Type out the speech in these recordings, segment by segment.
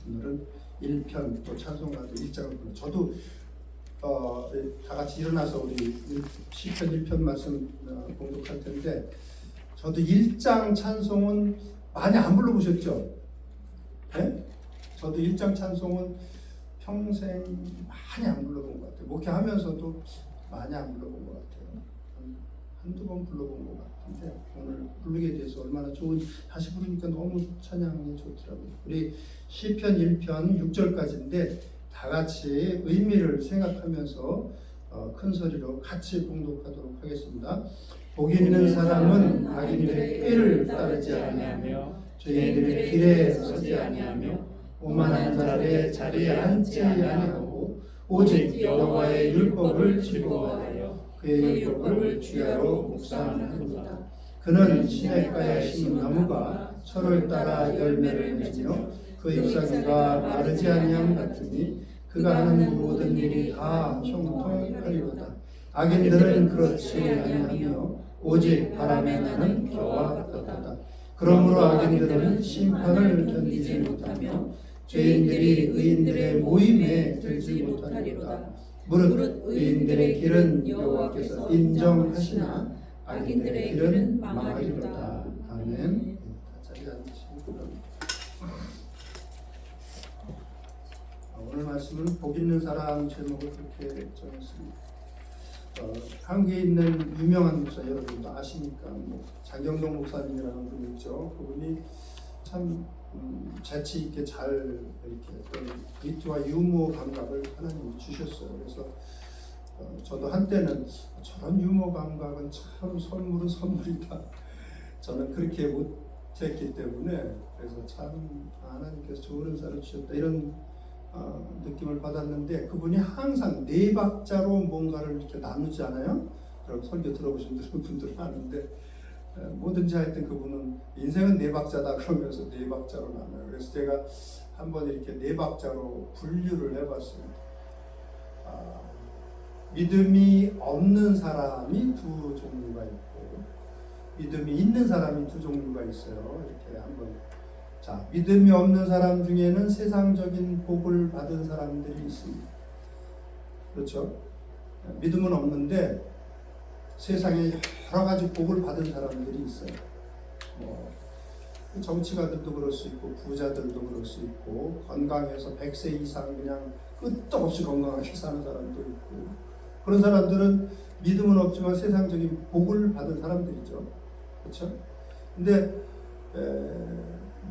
오늘은 1편 또 찬송가도 1장을 불러. 저도 다 같이 일어나서 우리 시편 1편 말씀 봉독할 텐데, 저도 1장 찬송은 많이 안 불러보셨죠? 네? 저도 1장 찬송은 평생 많이 안 불러본 것 같아요. 목회하면서도 많이 안 불러본 것 같아요. 한두 번 불러본 것 같은데, 오늘 부르게 돼서 얼마나 좋은, 다시 부르니까 너무 찬양이 좋더라고요. 우리 시편 1편 6절까지인데 다 같이 의미를 생각하면서 큰 소리로 같이 봉독하도록 하겠습니다. 복이 있는 사람은 악인들의 꾀를 따르지 아니하며 죄인들의 길에 서지 아니하며 오만한 자들의 자리에 앉지 아니하고 오직 여호와의 율법을 즐거워하여 그의 율법을 주야로 묵상하는도다. 그는 시냇가에 심은 나무가 철을 따라 열매를 맺으며 그 잎사귀가 마르지 아니함 같으니 그가 하는 모든 일이 다 형통하리로다. 악인들은 그렇지 아니하며 오직 바람에 나는 겨와 같도다. 그러므로 악인들은 심판을 견디지 못하며 죄인들이 의인들의 모임에 들지 못하리로다. 무릇 의인들의 길은 여호와께서 인정하시나 악인들의 길은 망하리로다. 아멘. 자리에 앉으시고, 오늘 말씀은 복 있는 사람 제목을 그렇게 정했습니다. 한국에 있는 유명한 목사, 여러분도 아시니까 장경동 목사님이라는 분이 있죠. 그분이 참 재치 있게 잘 이렇게 어떤 위트와 유머 감각을 하나님이 주셨어요. 그래서 저도 한때는 저런 유머 감각은 참 선물은 선물이다. 저는 그렇게 못했기 때문에, 그래서 참 하나님께서 좋은 은사를 주셨다 이런 느낌을 받았는데, 그분이 항상 네 박자로 뭔가를 이렇게 나누지 않아요? 여러분 설교 들어보신 분들은 아는데, 뭐든지 하여튼 그분은 인생은 네 박자다 그러면서 네 박자로 나눠요. 그래서 제가 한번 이렇게 네 박자로 분류를 해봤습니다. 믿음이 없는 사람이 두 종류가 있고, 믿음이 있는 사람이 두 종류가 있어요. 이렇게 한번. 자, 믿음이 없는 사람 중에는 세상적인 복을 받은 사람들이 있습니다. 그렇죠? 믿음은 없는데 세상에 여러 가지 복을 받은 사람들이 있어요. 정치가들도 그럴 수 있고, 부자들도 그럴 수 있고, 건강해서 100세 이상 그냥 끝도 없이 건강하게 사는 사람도 있고, 그런 사람들은 믿음은 없지만 세상적인 복을 받은 사람들이죠. 그렇죠? 근데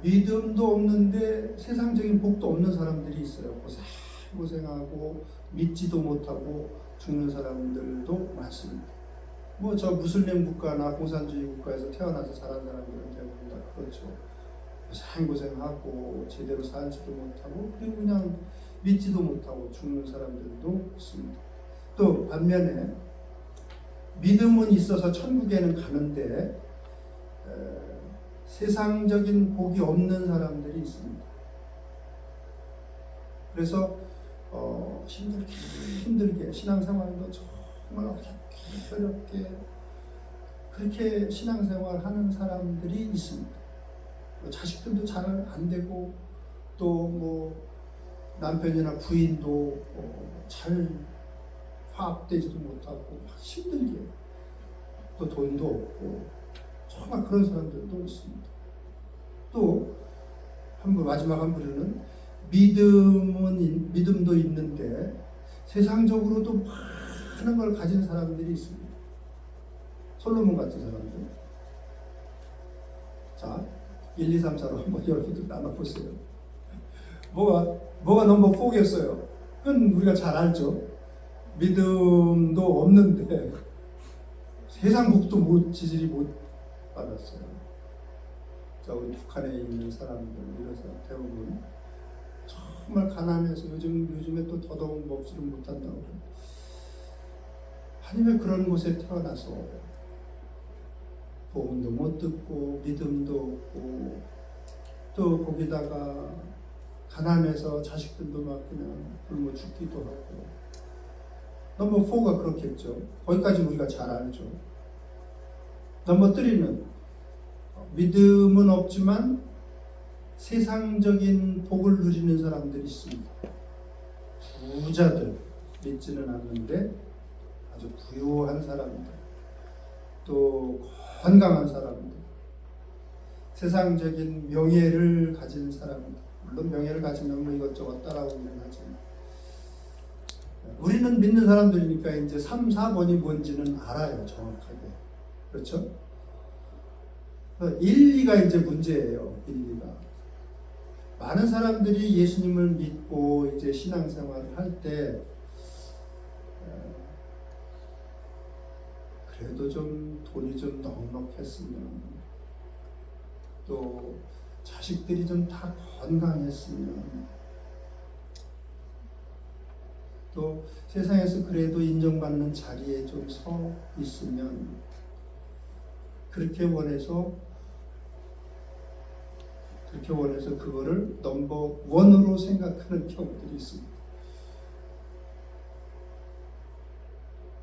믿음도 없는데 세상적인 복도 없는 사람들이 있어요. 고생하고 믿지도 못하고 죽는 사람들도 많습니다. 저 무슬림 국가나 공산주의 국가에서 태어나서 자란 사람들은 대부분 다 그렇죠. 고생하고 제대로 살지도 못하고, 그리고 그냥 믿지도 못하고 죽는 사람들도 있습니다. 또 반면에 믿음은 있어서 천국에는 가는데 세상적인 복이 없는 사람들이 있습니다. 그래서 힘들게 신앙생활도 정말 어렵게 그렇게 신앙생활 하는 사람들이 있습니다. 자식들도 잘 안 되고, 또 남편이나 부인도 잘 화합되지도 못하고 막 힘들게, 또 돈도 없고, 정말 그런 사람들도 있습니다. 또 마지막 한 부류는 믿음도 있는데 세상적으로도 많은 걸 가진 사람들이 있습니다. 솔로몬 같은 사람들. 자, 1, 2, 3, 4로 한번 여러분들 나눠보세요. 뭐가 넘버 4겠어요? 그건 우리가 잘 알죠. 믿음도 없는데 세상 복도 지질이 못 받았어요. 자, 우리 북한에 있는 사람들, 이런 사람 대부분 정말 가난해서 요즘에 또 더더욱 먹지를 못한다고. 아니, 왜 그런 곳에 태어나서 복음도 못 듣고 믿음도 없고, 또 거기다가 가난해서 자식들도 막 그냥 굶어 죽기도 하고. 넘버 4가 그렇겠죠. 거기까지 우리가 잘 알죠. 넘버 3는 믿음은 없지만 세상적인 복을 누리는 사람들이 있습니다. 부자들, 믿지는 않는데 아주 부유한 사람들, 또 건강한 사람들, 세상적인 명예를 가진 사람들, 물론 명예를 가지면 뭐 이것저것 따라오기는 하지만 우리는 믿는 사람들이니까 이제 3, 4번이 뭔지는 알아요, 정확하게. 그렇죠? 1, 2가 이제 문제예요. 1, 2가. 많은 사람들이 예수님을 믿고 이제 신앙생활을 할 때 그래도 좀 돈이 좀 넉넉했으면, 또 자식들이 좀 다 건강했으면, 또 세상에서 그래도 인정받는 자리에 좀 서 있으면, 그렇게 원해서 그거를 넘버 원으로 생각하는 경우들이 있습니다.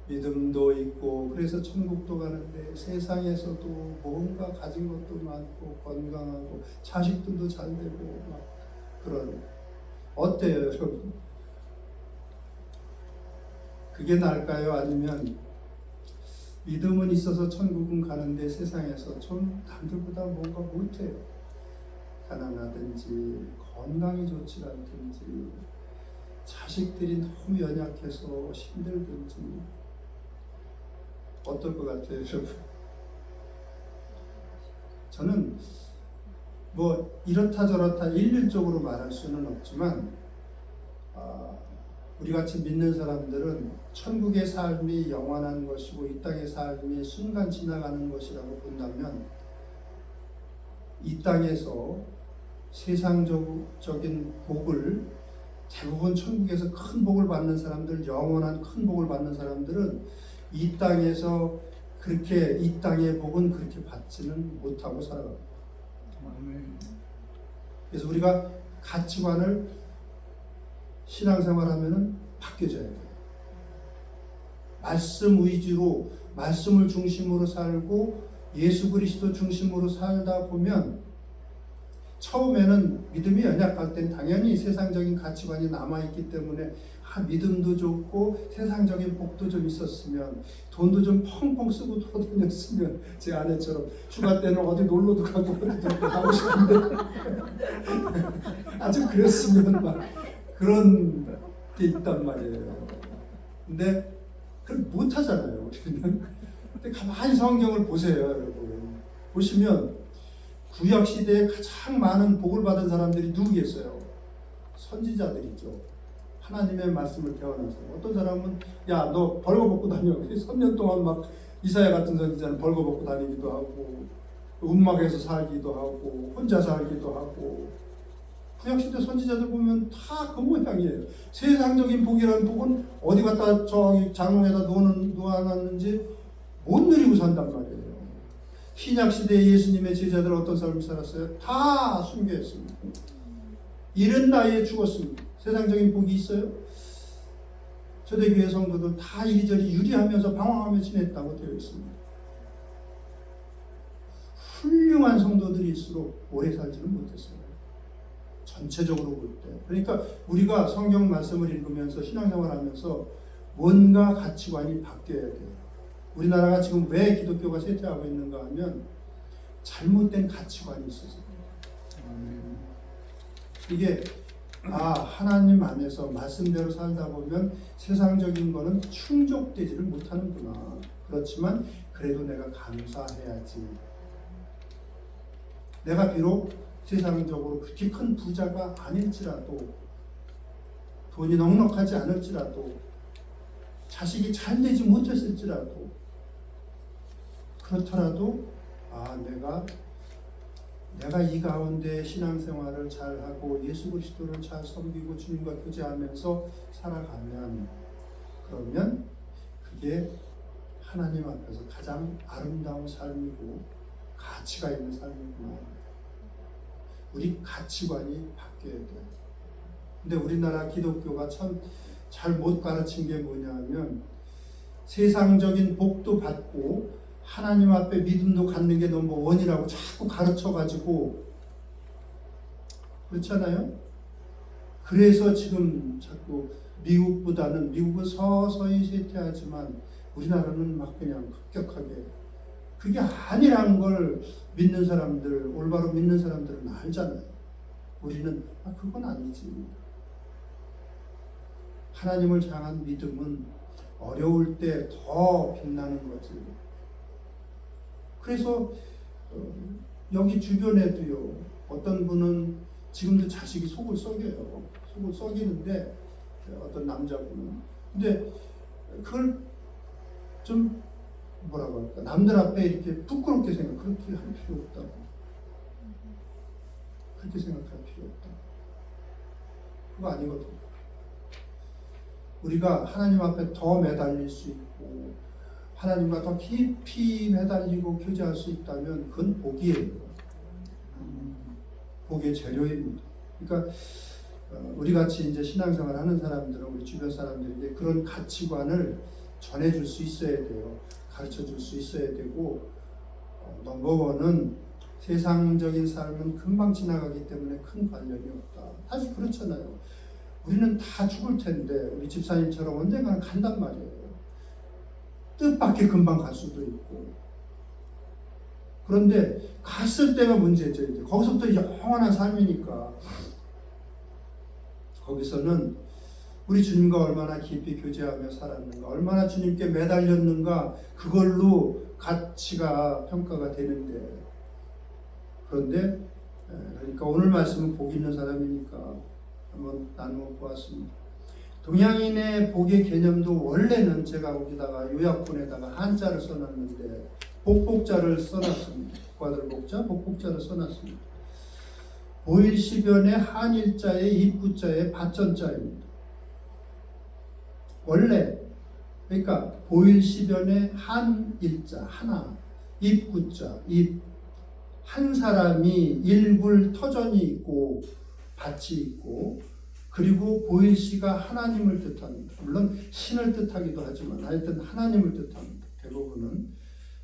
믿음도 있고 그래서 천국도 가는데 세상에서도 뭔가 가진 것도 많고 건강하고 자식들도 잘 되고 막 그런, 어때요 여러분? 그게 나을까요? 아니면 믿음은 있어서 천국은 가는데 세상에서 좀 남들보다 뭔가 못해요, 가난하든지 건강이 좋지 않든지 자식들이 너무 연약해서 힘들든지, 어떨 것 같아요 여러분? 저는 뭐 이렇다 저렇다 일률적으로 말할 수는 없지만 우리 같이 믿는 사람들은 천국의 삶이 영원한 것이고 이 땅의 삶이 순간 지나가는 것이라고 본다면, 이 땅에서 세상적인 복을, 대부분 천국에서 큰 복을 받는 사람들, 영원한 큰 복을 받는 사람들은 이 땅에서 그렇게, 이 땅의 복은 그렇게 받지는 못하고 살아갑니다. 그래서 우리가 가치관을 신앙생활하면은 바뀌어져야 돼요. 말씀 위주로, 말씀을 중심으로 살고 예수 그리스도 중심으로 살다 보면, 처음에는 믿음이 연약할 땐 당연히 세상적인 가치관이 남아있기 때문에 믿음도 좋고 세상적인 복도 좀 있었으면, 돈도 좀 펑펑 쓰고 돌아다녔으면, 제 아내처럼 휴가 때는 어디 놀러도 가고 그래도 가고 싶은데 아주 그랬으면 막 그런 게 있단 말이에요. 근데 그걸 못 하잖아요 우리는. 근데 가만히 성경을 보세요 여러분. 보시면 구약 시대에 가장 많은 복을 받은 사람들이 누구겠어요? 선지자들이죠. 하나님의 말씀을 배워나서. 어떤 사람은 야 너 벌거벗고 다녀. 3년 동안 막 이사야 같은 선지자는 벌거벗고 다니기도 하고 움막에서 살기도 하고 혼자 살기도 하고. 구약시대 선지자들 보면 다 그 모양이에요. 세상적인 복이라는 복은 어디 갔다 저기 장롱에다 놓아놨는지 못 누리고 산단 말이에요. 신약시대 예수님의 제자들 어떤 삶을 살았어요? 다 순교했습니다. 이른 나이에 죽었습니다. 세상적인 복이 있어요? 초대교회 성도들 다 이리저리 유리하면서 방황하며 지냈다고 되어 있습니다. 훌륭한 성도들일수록 오래 살지는 못했어요. 전체적으로 볼 때. 그러니까 우리가 성경 말씀을 읽으면서 신앙생활하면서 뭔가 가치관이 바뀌어야 돼요. 우리나라가 지금 왜 기독교가 쇠퇴하고 있는가 하면 잘못된 가치관이 있어서. 이게 하나님 안에서 말씀대로 살다 보면 세상적인 거는 충족되지를 못하는구나. 그렇지만 그래도 내가 감사해야지. 내가 비록 세상적으로 그렇게 큰 부자가 아닐지라도, 돈이 넉넉하지 않을지라도, 자식이 잘 되지 못했을지라도, 그렇더라도 내가 이 가운데 신앙생활을 잘하고 예수 그리스도를 잘 섬기고 주님과 교제하면서 살아가면, 그러면 그게 하나님 앞에서 가장 아름다운 삶이고 가치가 있는 삶이구나. 우리 가치관이 바뀌어야 돼요. 근데 우리나라 기독교가 참 잘 못 가르친 게 뭐냐면, 세상적인 복도 받고 하나님 앞에 믿음도 갖는 게 넘버 원이라고 자꾸 가르쳐가지고 그렇잖아요? 그래서 지금 자꾸 미국은 서서히 쇠퇴하지만 우리나라는 막 그냥 급격하게, 그게 아니라는 걸 믿는 사람들, 올바로 믿는 사람들은 알잖아요. 우리는 그건 아니지. 하나님을 향한 믿음은 어려울 때 더 빛나는 거지. 그래서 여기 주변에도요, 어떤 분은 지금도 자식이 속을 썩여요. 속을 썩이는데, 어떤 남자분은. 근데 그걸 좀 뭐라고 할까, 남들 앞에 이렇게 부끄럽게 그렇게 할 필요 없다고. 그렇게 생각할 필요 없다. 그거 아니거든. 우리가 하나님 앞에 더 매달릴 수 있고 하나님과 더 깊이 매달리고 교제할 수 있다면 그건 복이에요. 복의 재료입니다. 그러니까 우리 같이 이제 신앙생활 하는 사람들은, 우리 주변 사람들에게 그런 가치관을 전해줄 수 있어야 돼요. 가르쳐 줄 수 있어야 되고, 넘버원은 세상적인 삶은 금방 지나가기 때문에 큰 관련이 없다. 사실 그렇잖아요. 우리는 다 죽을 텐데 우리 집사님처럼 언젠가는 간단 말이에요. 뜻밖의 금방 갈 수도 있고. 그런데 갔을 때가 문제죠. 이제 거기서부터 영원한 삶이니까. 거기서는 우리 주님과 얼마나 깊이 교제하며 살았는가, 얼마나 주님께 매달렸는가, 그걸로 가치가 평가가 되는데, 그런데 그러니까 오늘 말씀은 복 있는 사람이니까 한번 나누어 보았습니다. 동양인의 복의 개념도 원래는 제가 거기다가 요약본에다가 한자를 써놨는데 복복자를 써놨습니다. 과들복자, 복복자를 써놨습니다. 보일시변의 한일자에 입구자에 받전자입니다. 원래 그러니까 보일시변의 한일자 하나, 입구자 한 사람이 일굴 터전이 있고 밭이 있고, 그리고 보일시가 하나님을 뜻합니다. 물론 신을 뜻하기도 하지만 하여튼 하나님을 뜻합니다. 대부분은.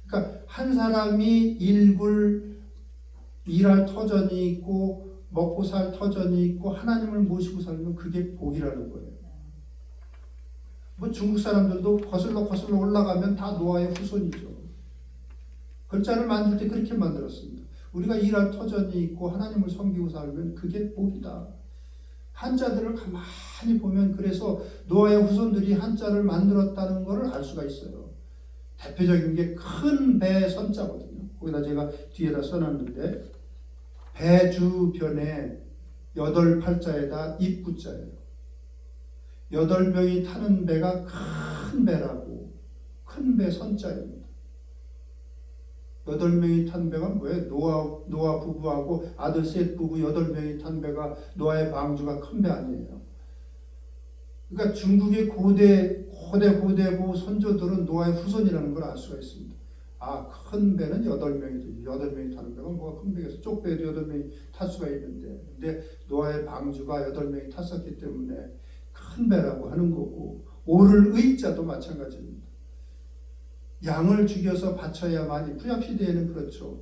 그러니까 한 사람이 일굴 일할 터전이 있고 먹고 살 터전이 있고 하나님을 모시고 살면 그게 복이라는 거예요. 뭐 중국 사람들도 거슬러 올라가면 다 노아의 후손이죠. 글자를 만들 때 그렇게 만들었습니다. 우리가 일할 터전이 있고 하나님을 섬기고 살면 그게 복이다. 한자들을 가만히 보면 그래서 노아의 후손들이 한자를 만들었다는 것을 알 수가 있어요. 대표적인 게 큰 배 선자거든요. 거기다 제가 뒤에다 써놨는데, 배 주변에 8팔자에다 입구자예요. 8명이 타는 배가 큰 배라고, 큰 배 선자입니다. 8명이 탄 배가 뭐예요? 노아 부부하고 아들 셋 부부 8명이 탄 배가 노아의 방주가 큰 배 아니에요. 그러니까 중국의 고대 선조들은 노아의 후손이라는 걸 알 수가 있습니다. 큰 배는 8명이 타는 배가 뭐가 큰 배겠어? 쪽배도 8명이 탈 수가 있는데, 근데 노아의 방주가 8명이 탔었기 때문에 큰 배라고 하는 거고, 오를 의자도 마찬가지입니다. 양을 죽여서 바쳐야만이, 구약시대에는 그렇죠.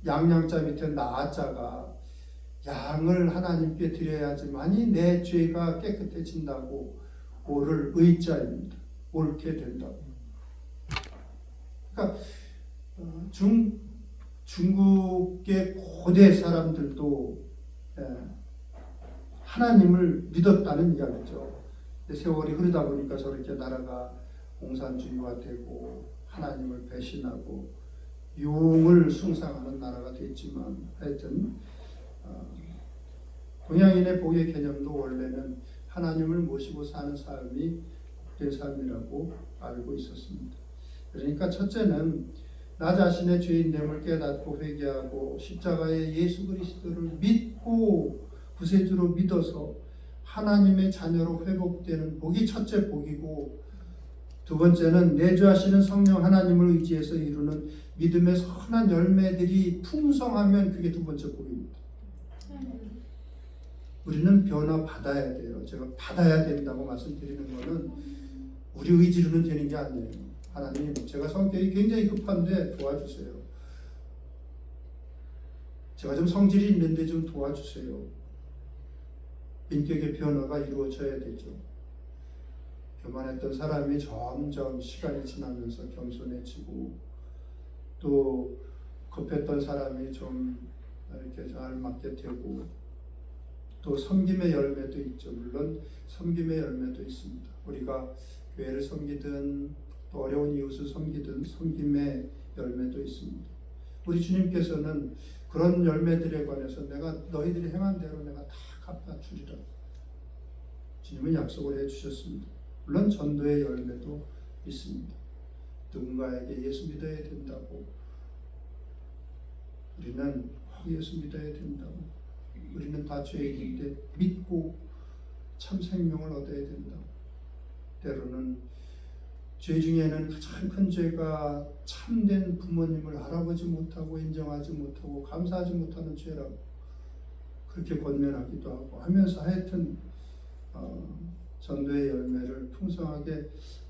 양양자 밑에 나자가 양을 하나님께 드려야지만이 내 죄가 깨끗해진다고, 오를 의자입니다. 옳게 된다고. 그러니까 중국의 고대 사람들도 하나님을 믿었다는 이야기죠. 세월이 흐르다 보니까 저렇게 나라가 공산주의화되고 하나님을 배신하고 용을 숭상하는 나라가 됐지만, 하여튼 동양인의 복의 개념도 원래는 하나님을 모시고 사는 삶이 복된 삶이라고 알고 있었습니다. 그러니까 첫째는 나 자신의 죄인됨을 깨닫고 회개하고 십자가의 예수 그리스도를 믿고 구세주로 믿어서 하나님의 자녀로 회복되는 복이 첫째 복이고, 두 번째는 내주하시는 성령 하나님을 의지해서 이루는 믿음의 선한 열매들이 풍성하면 그게 두 번째 복입니다. 우리는 변화 받아야 돼요. 제가 받아야 된다고 말씀드리는 것은 우리 의지로는 되는 게 아니에요. 하나님, 제가 성격이 굉장히 급한데 도와주세요. 제가 좀 성질이 있는데 좀 도와주세요. 인격의 변화가 이루어져야 되죠. 교만했던 사람이 점점 시간이 지나면서 겸손해지고, 또 급했던 사람이 좀 이렇게 잘 맞게 되고, 또 섬김의 열매도 있죠. 물론 섬김의 열매도 있습니다. 우리가 교회를 섬기든 또 어려운 이웃을 섬기든 섬김의 열매도 있습니다. 우리 주님께서는 그런 열매들에 관해서 내가 너희들이 행한 대로 내가 다 갚아주리라, 주님은 약속을 해주셨습니다. 물론 전도의 열매도 있습니다. 누군가에게 예수 믿어야 된다고, 우리는 예수 믿어야 된다고, 우리는 다 죄인인데 믿고 참 생명을 얻어야 된다고. 때로는 죄 중에는 가장 큰 죄가 참된 부모님을 알아보지 못하고 인정하지 못하고 감사하지 못하는 죄라고 그렇게 권면하기도 하고 하면서, 하여튼 전도의 열매를 풍성하게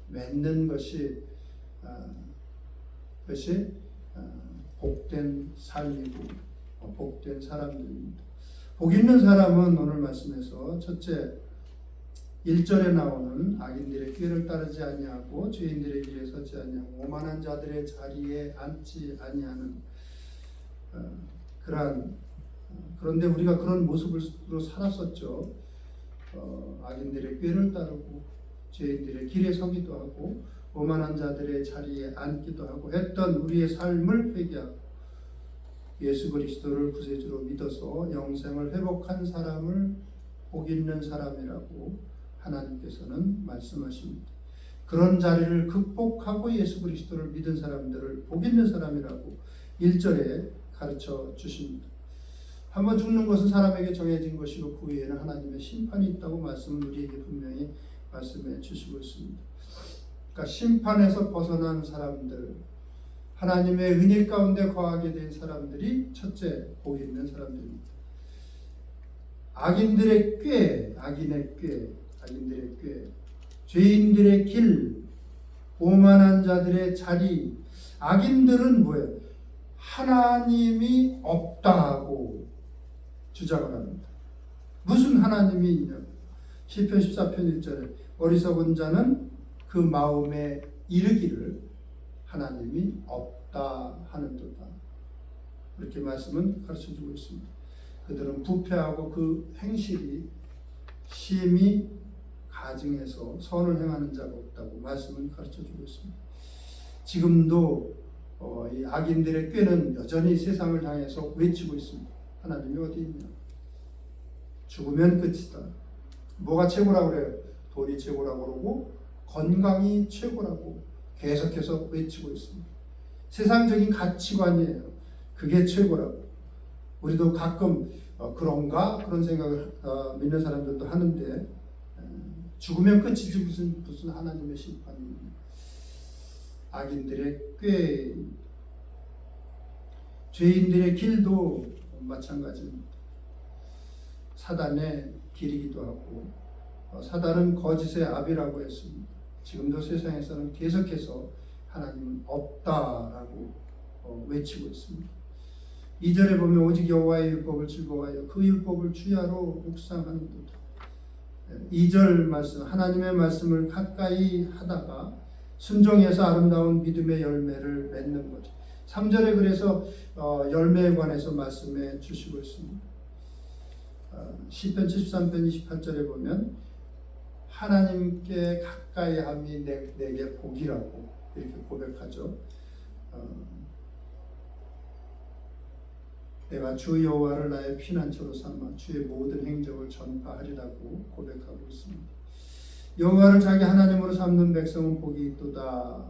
맺는 것이 복된 삶이고 복된 사람들입니다. 복 있는 사람은 오늘 말씀에서 첫째, 1절에 나오는 악인들의 꾀를 따르지 아니하고 죄인들의 길에 서지 아니하고 오만한 자들의 자리에 앉지 아니하는 그런데 우리가 그런 모습으로 살았었죠. 악인들의 꾀를 따르고 죄인들의 길에 서기도 하고 오만한 자들의 자리에 앉기도 하고 했던 우리의 삶을 회개하고 예수 그리스도를 구세주로 믿어서 영생을 회복한 사람을 복 있는 사람이라고 하나님께서는 말씀하십니다. 그런 자리를 극복하고 예수 그리스도를 믿은 사람들을 복 있는 사람이라고 1절에 가르쳐 주십니다. 한번 죽는 것은 사람에게 정해진 것이고 그 후에는 하나님의 심판이 있다고 말씀은 우리에게 분명히 말씀해 주시고 있습니다. 그러니까 심판에서 벗어난 사람들, 하나님의 은혜 가운데 거하게 된 사람들이 첫째 복 있는 사람들입니다. 악인들의 꾀, 죄인들의 길, 오만한 자들의 자리. 악인들은 뭐예요? 하나님이 없다고 주장을 합니다. 무슨 하나님이 있냐고. 시편 14편 1절에 어리석은 자는 그 마음에 이르기를 하나님이 없다 하는도다. 그렇게 말씀은 가르쳐주고 있습니다. 그들은 부패하고 그 행실이 심히 가증해서 선을 행하는 자가 없다고 말씀은 가르쳐주고 있습니다. 지금도 이 악인들의 꾀는 여전히 세상을 향해서 외치고 있습니다. 하나님이 어디 있냐? 죽으면 끝이다. 뭐가 최고라고 그래요? 돈이 최고라고 그러고 건강이 최고라고 계속해서 외치고 있습니다. 세상적인 가치관이에요. 그게 최고라고. 우리도 가끔 그런가? 그런 생각을 믿는 사람들도 하는데 죽으면 끝이지 무슨 하나님의 심판입니다. 악인들의 꾀, 죄인들의 길도 마찬가지입니다. 사단의 길이기도 하고 사단은 거짓의 아비라고 했습니다. 지금도 세상에서는 계속해서 하나님은 없다라고 외치고 있습니다. 2절에 보면 오직 여호와의 율법을 즐거워하여 그 율법을 주야로 묵상하는 듯. 2절 말씀, 하나님의 말씀을 가까이 하다가 순종해서 아름다운 믿음의 열매를 맺는 거죠. 3절에 그래서 열매에 관해서 말씀해 주시고 있습니다. 시편 73편 28절에 보면 하나님께 가까이 함이 내게 복이라고 이렇게 고백하죠. 내가 주 여호와를 나의 피난처로 삼아 주의 모든 행적을 전파하리라고 고백하고 있습니다. 여호와를 자기 하나님으로 삼는 백성은 복이 있도다.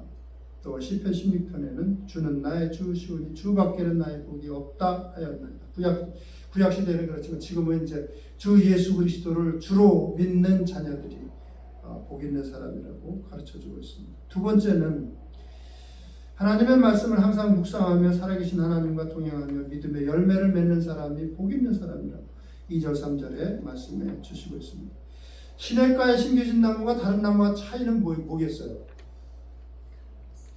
또 시편 16편에는 주는 나의 주시오니 주밖에는 나의 복이 없다 하였나이다. 구약 시대는 그렇지만 지금은 이제 주 예수 그리스도를 주로 믿는 자녀들이 복 있는 사람이라고 가르쳐주고 있습니다. 두 번째는 하나님의 말씀을 항상 묵상하며 살아계신 하나님과 동행하며 믿음의 열매를 맺는 사람이 복 있는 사람이라고 2절 3절에 말씀해 주시고 있습니다. 시냇가에 심겨진 나무가 다른 나무와 차이는 뭐겠어요?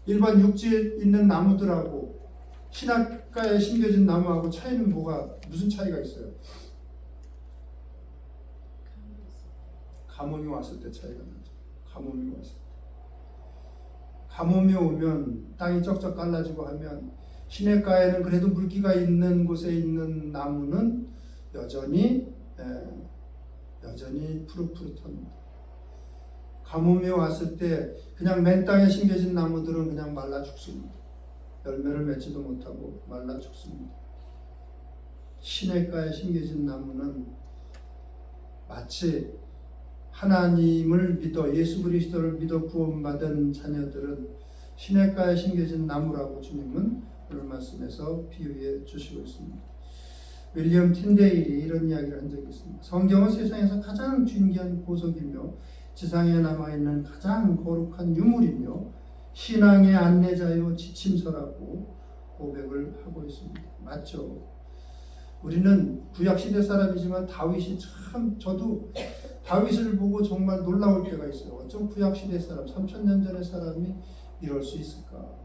일반 육지에 있는 나무들하고 시냇가에 심겨진 나무하고 차이는 무슨 차이가 있어요? 가뭄이 왔을 때 차이가 나죠. 가뭄이 왔을 때. 가뭄이 오면 땅이 쩍쩍 갈라지고 하면 시냇가에는 그래도 물기가 있는 곳에 있는 나무는 여전히 푸릇푸릇합니다. 가뭄이 왔을 때 그냥 맨 땅에 심겨진 나무들은 그냥 말라 죽습니다. 열매를 맺지도 못하고 말라 죽습니다. 시냇가에 심겨진 나무는 마치 하나님을 믿어 예수 그리스도를 믿어 구원받은 자녀들은 시냇가에 심겨진 나무라고 주님은 오늘 말씀에서 비유해 주시고 있습니다. 윌리엄 틴데일이 이런 이야기를 한 적이 있습니다. 성경은 세상에서 가장 존귀한 보석이며 지상에 남아있는 가장 거룩한 유물이며 신앙의 안내자요 지침서라고 고백을 하고 있습니다. 맞죠? 우리는 구약시대 사람이지만 다윗이 참, 저도 다윗을 보고 정말 놀라울 때가 있어요. 어쩜 구약시대 사람, 3000년 전의 사람이 이럴 수 있을까?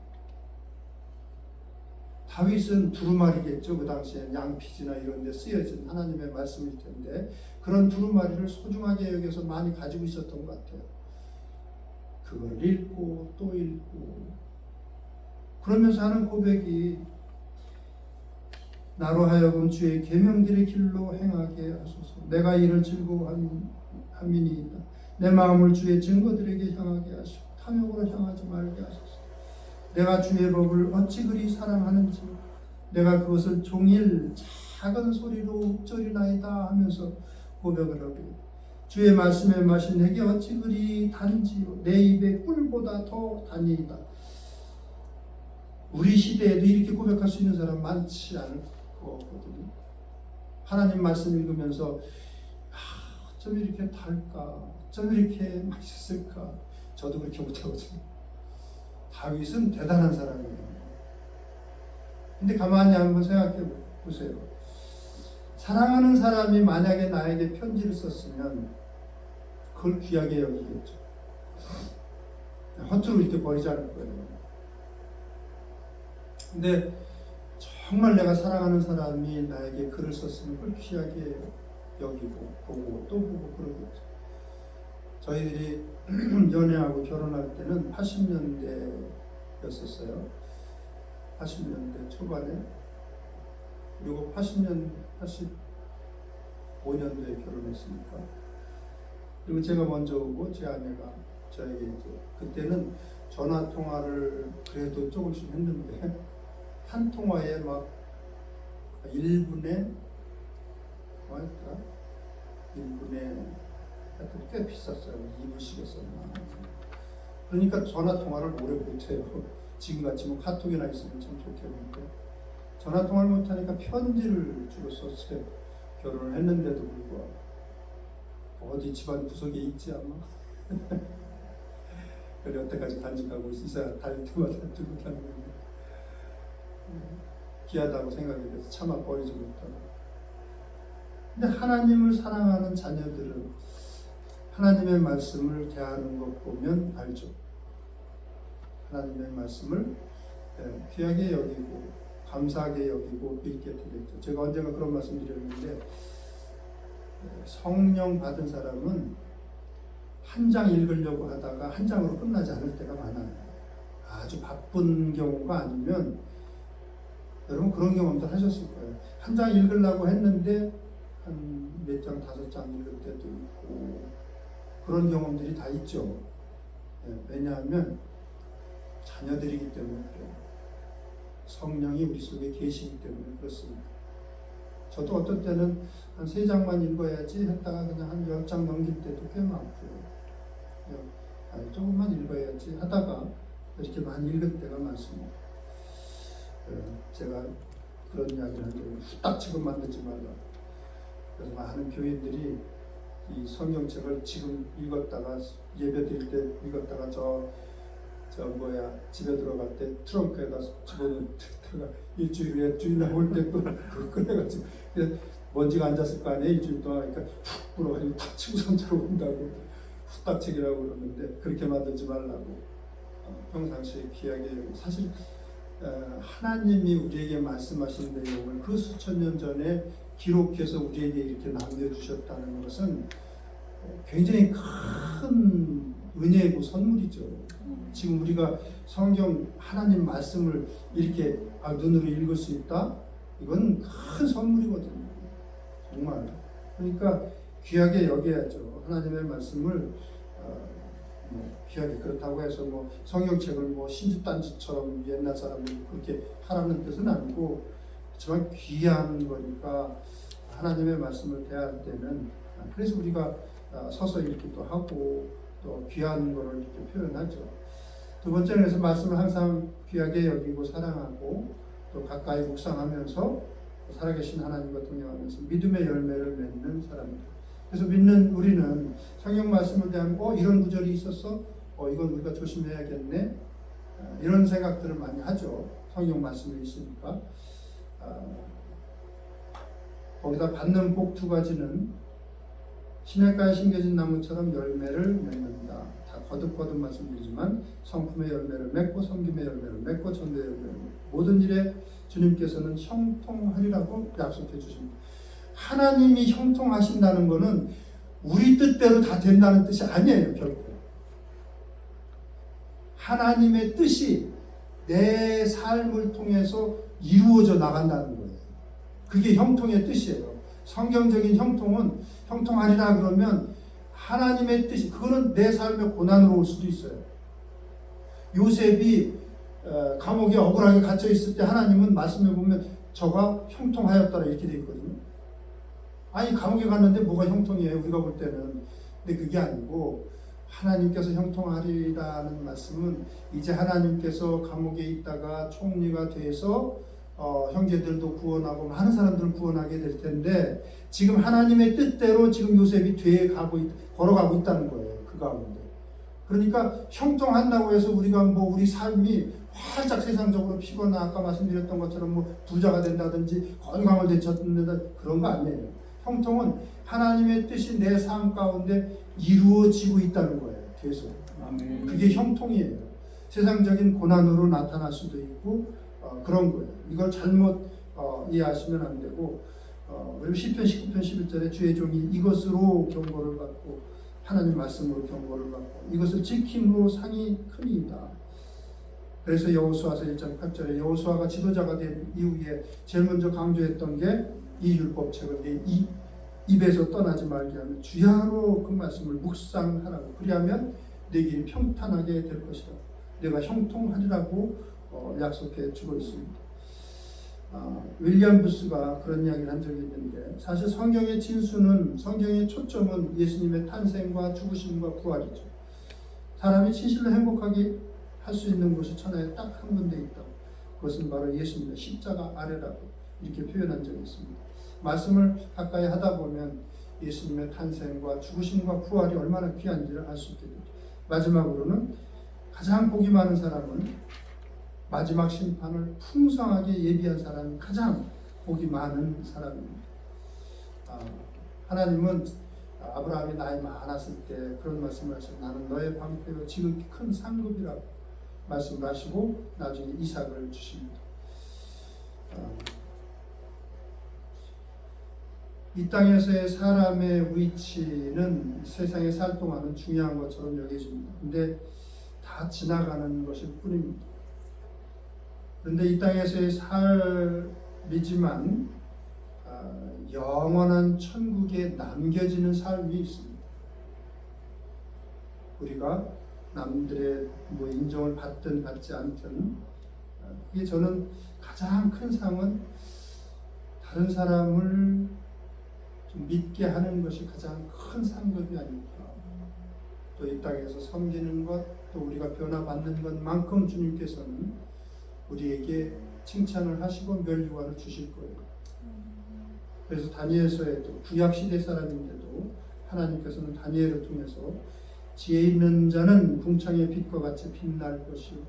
다윗은 두루마리겠죠. 그 당시엔 양피지나 이런 데 쓰여진 하나님의 말씀일 텐데 그런 두루마리를 소중하게 여겨서 많이 가지고 있었던 것 같아요. 그걸 읽고 또 읽고 그러면서 하는 고백이 나로 하여금 주의 계명들의 길로 행하게 하소서. 내가 이를 즐거워함이니이다. 내 마음을 주의 증거들에게 향하게 하시고 탐욕으로 향하지 말게 하소서. 내가 주의 법을 어찌 그리 사랑하는지 내가 그것을 종일 작은 소리로 읊조리나이다 하면서 고백을 하고 주의 말씀의 맛이 내게 어찌 그리 단지요 내 입에 꿀보다 더 단이다. 우리 시대에도 이렇게 고백할 수 있는 사람 많지 않을 거거든요. 하나님 말씀 읽으면서 어쩜 이렇게 달까? 어쩜 이렇게 맛있을까? 저도 그렇게 못하거든요. 다윗은 대단한 사람이에요. 근데 가만히 한번 생각해 보세요. 사랑하는 사람이 만약에 나에게 편지를 썼으면 그걸 귀하게 여기겠죠. 허투루 이렇게 버리지 않을 거예요. 근데 정말 내가 사랑하는 사람이 나에게 글을 썼으면 그걸 귀하게 여기고 보고 또 보고 그러겠죠. 저희들이 연애하고 결혼할 때는 80년대였었어요. 80년대 초반에. 그리고 85년도에 결혼했으니까. 그리고 제가 먼저 오고 제 아내가 저에게 이제 그때는 전화 통화를 그래도 조금씩 했는데 한 통화에 막 1분에 뭐였더라? 1분에 하여튼 꽤 비쌌어요. 2불씩 했었나. 그러니까 전화 통화를 오래 못해요. 지금같이 뭐 카톡이나 있으면 참 좋겠는데 전화 통화를 못하니까 편지를 주로 썼어요. 결혼을 했는데도 불구하고 어디 집안 구석에 있지 아마. 그래 여태까지 간직하고 있어야 다닐 때마다 들고 다니는데 귀하다고 생각이 돼서 차마 버리지 못하고. 근데 하나님을 사랑하는 자녀들은 하나님의 말씀을 대하는 것 보면 알죠. 하나님의 말씀을 귀하게 여기고 감사하게 여기고 읽게 되겠죠. 제가 언젠가 그런 말씀 드렸는데 성령 받은 사람은 한 장 읽으려고 하다가 한 장으로 끝나지 않을 때가 많아요. 아주 바쁜 경우가 아니면 여러분 그런 경험도 하셨을 거예요. 한 장 읽으려고 했는데 한 몇 장, 5장 읽을 때도 있고 그런 경험들이 다 있죠. 왜냐하면 자녀들이기 때문에 그래요. 성령이 우리 속에 계시기 때문에 그렇습니다. 저도 어떤 때는 한 3장만 읽어야지 했다가 그냥 한 10장 넘길 때도 꽤 많고요. 조금만 읽어야지 하다가 이렇게 많이 읽을 때가 많습니다. 제가 그런 이야기를 한 적이 후딱 지금 만들지 말라. 그래서 많은 교인들이 이 성경책을 지금 읽었다가 예배 드릴 때 읽었다가 집에 들어갈 때 트렁크에다 집어넣다가 일주일 후에 주인 나올 때 그걸 꺼내가지고 먼지가 앉았을 거 아니에요. 일주일 동안. 그러니까 훅 불어가지고 탁 치고 손자로 온다고 후딱책이라고 그러는데 그렇게 만들지 말라고 평상시에 귀하게. 사실 하나님이 우리에게 말씀하신 내용을 그 수천 년 전에 기록해서 우리에게 이렇게 남겨주셨다는 것은 굉장히 큰 은혜고 선물이죠. 지금 우리가 성경 하나님 말씀을 이렇게 눈으로 읽을 수 있다? 이건 큰 선물이거든요. 정말. 그러니까 귀하게 여겨야죠. 하나님의 말씀을 귀하게. 그렇다고 해서 성경책을 신주단지처럼 옛날 사람들이 그렇게 하라는 뜻은 아니고, 그렇지만 귀한 거니까 하나님의 말씀을 대할 때는, 그래서 우리가 서서 읽기도 하고 또 귀한 거를 이렇게 표현하죠. 두 번째는 그래서 말씀을 항상 귀하게 여기고 사랑하고 또 가까이 묵상하면서 살아계신 하나님과 동행하면서 믿음의 열매를 맺는 사람입니다. 그래서 믿는 우리는 성경 말씀을 대하면 이런 구절이 있었어? 이건 우리가 조심해야겠네? 이런 생각들을 많이 하죠. 성경 말씀이 있으니까. 거기다 받는 복 두 가지는 시냇가에 심겨진 나무처럼 열매를 맺는다. 다 거듭거듭 말씀드리지만 성품의 열매를 맺고 섬김의 열매를 맺고 전도의 열매를 맺고 모든 일에 주님께서는 형통하리라고 약속해 주십니다. 하나님이 형통하신다는 것은 우리 뜻대로 다 된다는 뜻이 아니에요. 결코. 하나님의 뜻이 내 삶을 통해서 이루어져 나간다는 거예요. 그게 형통의 뜻이에요. 성경적인 형통은 형통하리라 그러면 하나님의 뜻이, 그거는 내 삶의 고난으로 올 수도 있어요. 요셉이 감옥에 억울하게 갇혀 있을 때 하나님은 말씀해 보면 저가 형통하였더라 이렇게 되어 있거든요. 아니 감옥에 갔는데 뭐가 형통이에요 우리가 볼 때는. 근데 그게 아니고 하나님께서 형통하리라는 말씀은 이제 하나님께서 감옥에 있다가 총리가 돼서 형제들도 구원하고 많은 사람들을 구원하게 될 텐데 지금 하나님의 뜻대로 지금 요셉이 걸어가고 있다는 거예요. 그 가운데. 그러니까 형통한다고 해서 우리가 우리 삶이 활짝 세상적으로 피거나 아까 말씀드렸던 것처럼 부자가 된다든지 건강을 되찾는다 그런 거 아니에요. 형통은 하나님의 뜻이 내 삶 가운데 이루어지고 있다는 거예요. 계속. 아멘. 그게 형통이에요. 세상적인 고난으로 나타날 수도 있고 그런 거예요. 이걸 잘못 이해하시면 안 되고 그리고 시편 19편 11절에 주의 종이 이것으로 경고를 받고 하나님 말씀으로 경고를 받고 이것을 지킴으로 상이 크니이다. 그래서 여호수아서 1장 8절에 여호수아가 지도자가 된 이후에 제일 먼저 강조했던 게 이 율법책을 내 입에서 떠나지 말게 하면 주야로 그 말씀을 묵상하라고. 그리하면 내 길이 평탄하게 될 것이라. 내가 형통하리라고 약속해 주고 있습니다. 윌리엄 부스가 그런 이야기를 한 적이 있는데 사실 성경의 진수는 성경의 초점은 예수님의 탄생과 죽으심과 부활이죠. 사람이 진실로 행복하게 할 수 있는 곳이 천하에 딱 한 군데 있다고. 그것은 바로 예수님의 십자가 아래라고 이렇게 표현한 적이 있습니다. 말씀을 가까이 하다 보면 예수님의 탄생과 죽으심과 부활이 얼마나 귀한지를 알 수 있게 되죠. 마지막으로는 가장 복이 많은 사람은 마지막 심판을 풍성하게 예비한 사람이 가장 복이 많은 사람입니다. 하나님은 아브라함이 나이 많았을 때 그런 말씀을 하시고 나는 너의 방패요 지극히 큰 상급이라고 말씀을 하시고 나중에 이삭을 주십니다. 이 땅에서의 사람의 위치는 세상에 살 동안은 중요한 것처럼 여겨집니다. 근데 다 지나가는 것일 뿐입니다. 그런데 이 땅에서의 삶이지만 영원한 천국에 남겨지는 삶이 있습니다. 우리가 남들의 인정을 받든 받지 않든 이게 저는 가장 큰 상은 다른 사람을 좀 믿게 하는 것이 가장 큰 상급이 아닐까. 또 이 땅에서 섬기는 것, 또 우리가 변화받는 것만큼 주님께서는 우리에게 칭찬을 하시고 멸류관을 주실 거예요. 그래서 다니엘서에도 구약시대 사람인데도 하나님께서는 다니엘을 통해서 지혜 있는 자는 궁창의 빛과 같이 빛날 것이요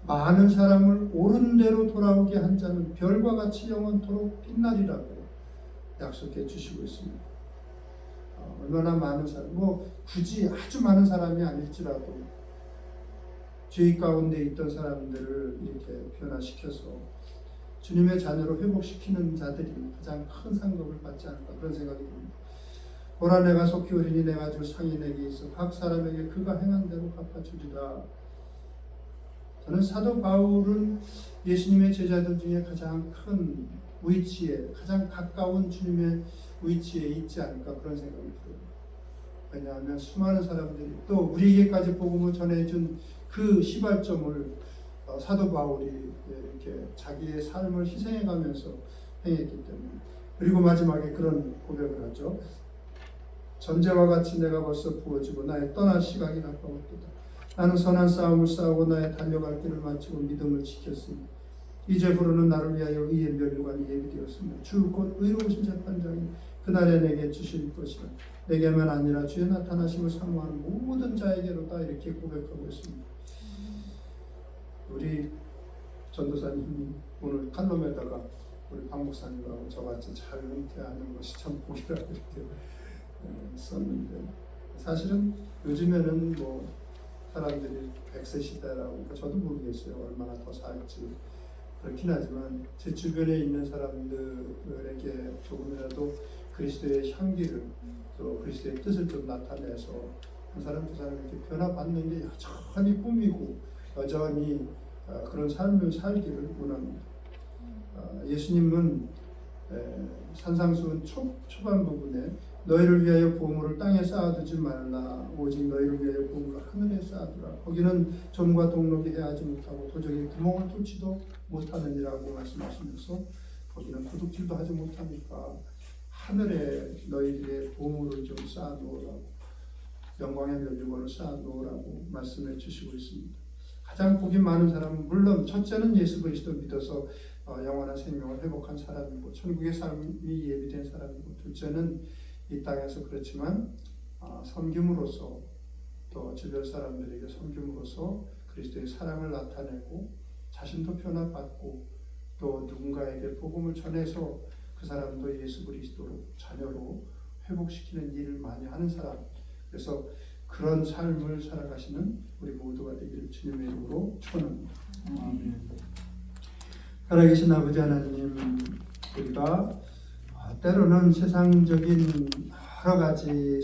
많은 사람을 옳은 대로 돌아오게 한 자는 별과 같이 영원토록 빛나리라고 약속해 주시고 있습니다. 얼마나 많은 사람, 굳이 아주 많은 사람이 아닐지라도 죄 가운데 있던 사람들을 이렇게 변화시켜서 주님의 자녀로 회복시키는 자들이 가장 큰 상급을 받지 않을까 그런 생각이 듭니다. 보라 내가 속히 오리니 내가 줄 상이 내게 있어 각 사람에게 그가 행한 대로 갚아주리라. 저는 사도 바울은 예수님의 제자들 중에 가장 큰 위치에 가장 가까운 주님의 위치에 있지 않을까 그런 생각이 들어요. 왜냐하면 수많은 사람들이 또 우리에게까지 복음을 전해준 그 시발점을 사도 바울이 이렇게 자기의 삶을 희생해가면서 행했기 때문에 그리고 마지막에 그런 고백을 하죠. 전제와 같이 내가 벌써 부어지고 나의 떠날 시각이 가까웠도다. 나는 선한 싸움을 싸우고 나의 달려갈 길을 마치고 믿음을 지켰으니 이제부로는 나를 위하여 의의 면류관이 예비되었으며 주 곧 의로우신 재판장이 그날에 내게 주실 것이라. 내게만 아니라 주의 나타나심을 사모하는 모든 자에게로다. 이렇게 고백하고 있습니다. 우리 전도사님이 오늘 칼럼에다가 우리 박 목사님하고 저같이 잘 은퇴하는 것이 참 복이라고 이렇게 썼는데 사실은 요즘에는 뭐 사람들이 100세 시대라고 그러니까 저도 모르겠어요. 얼마나 더 살지. 그렇긴 하지만 제 주변에 있는 사람들에게 조금이라도 그리스도의 향기를 또 그리스도의 뜻을 좀 나타내서 한 사람 두 사람 이렇게 변화받는 게 여전히 꿈이고 여전히 그런 삶을 살기를 원합니다. 예수님은 산상수훈 초반 부분에 너희를 위하여 보물을 땅에 쌓아두지 말라 오직 너희를 위하여 보물을 하늘에 쌓아두라. 거기는 점과 동록이 해하지 못하고 도적이 구멍을 뚫지도 못하느니라고 말씀하시면서 거기는 도둑질도 하지 못하니까 하늘에 너희들의 보물을 좀 쌓아놓으라고 영광의 면류관을 쌓아놓으라고 말씀해 주시고 있습니다. 가장 복이 많은 사람은 물론 첫째는 예수 그리스도 믿어서 영원한 생명을 회복한 사람이고 천국의 삶이 예비된 사람이고 둘째는 이 땅에서 그렇지만 섬김으로써 또 주변 사람들에게 섬김으로써 그리스도의 사랑을 나타내고 자신도 변화받고 또 누군가에게 복음을 전해서 그 사람도 예수 그리스도로 자녀로 회복시키는 일을 많이 하는 사람. 그래서 그런 삶을 살아가시는 우리 모두가 되기를 주님의 이름으로 축원합니다. 아멘. 살아계신 아버지 하나님, 우리가 때로는 세상적인 여러 가지